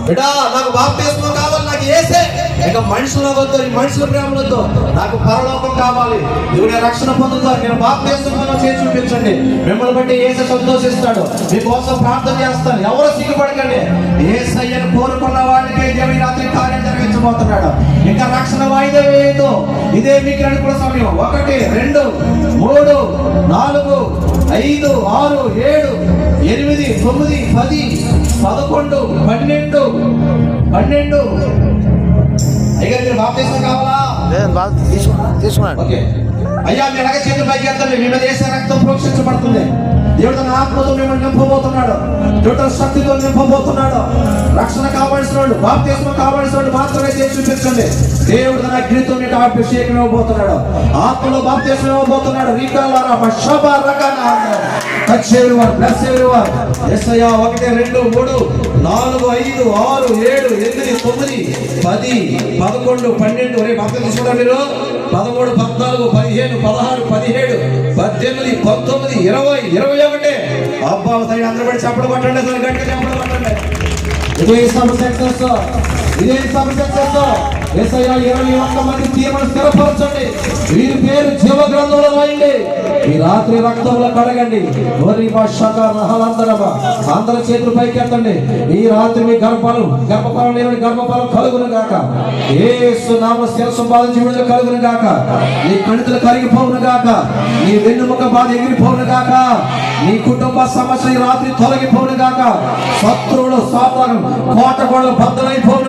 బిడ్డా నాకు బాప్తిస్మం కావాలి, నాకు యేసే. ఇక మనుషులు వద్దు, మనుషుల ప్రేమలొద్దు, నాకు పరలోకం కావాలి. దేవుని రక్షణ పొందుతాను, నేను బాప్తిస్మం చేసి చూపించండి. మిమ్మల్ని బట్టి యేసు సంతోషిస్తాడు. మీకోసం ప్రార్థన చేస్తాను. ఎవరు సిగ్గుపడకండి. యేసయ్యను కోరుకున్న వాడికి దేవుని రాత్రి కార్యం జరిగించబోతున్నాడు. ఇంకా రక్షణ వాయిదా వేయదు. ఇదే మీకు అనుకూల సమయం. 1 2 3 4 5 6 7 8 9 10 11 12 అయ్యా మీరు బాప్తిస్మం కావాలా? తీసుకున్నాడు. ఓకే అయ్యా, మీరు అలాగే చేతులు పైకి ఎత్తండి. మీ మీద యేసు రక్తం ప్రోక్షించబడుతుంది. దేవుడు తన ఆత్మతో మిమ్మల్ని నింపబోతున్నాడు. దేవుడు శక్తితో నింపబోతున్నాడు. రక్షణ కావాల్సిన వాళ్ళు, బాప్తిస్మం కావాల్సిన వాళ్ళు మాత్రమే చేసి చూపించండి. దేవుడు తన అగ్నితో మీకు అభిషేకం ఇవ్వబోతున్నాడు. ఆత్మలో బాప్తిస్మం ఇవ్వబోతున్నాడు. రీకాలారా షబా రకానా టచ్ ఎవరీవన్, బ్లెస్ ఎవరీవన్. యేసయ్యా 1 2 3 4 5 6 7 8 9 10 11 12 రే బాప్తిస్మం తీసుకుంటారు మీరు. 13 14 15 16 17 18 19 20 21. అబ్బా సైడ్ అందరూ పడి చప్పట్లు కొట్టండి. అసలు గట్టిగా చప్పట్లు కొట్టండి. ఇదే సక్సెస్, ఇదే సక్సెస్. యేసయ్యా 21 మంది తీర్మానం స్థిరపరచండి. వీరి పేరు జీవ గ్రంథంలో రాయండి. ఈ రాత్రి రక్తంలో కడగండి. అందరి చేతులు పైకి ఎత్తండి. ఈ రాత్రి మీ గర్భఫలం లేని గర్భఫలం కలుగును గాక. యేసు నామ శిరస్సు బాధించి విడుదల కలుగును గాక. నీ కణితులు కరిగిపోవును గాక. నీ వెన్నుముక బాధ ఎగిరిపోవును గాక. నీ కుటుంబ సమస్య ఈ రాత్రి తొలగిపోవును గాక. శత్రువులు సాతాను కోట గోడలు బద్దలైపోవును.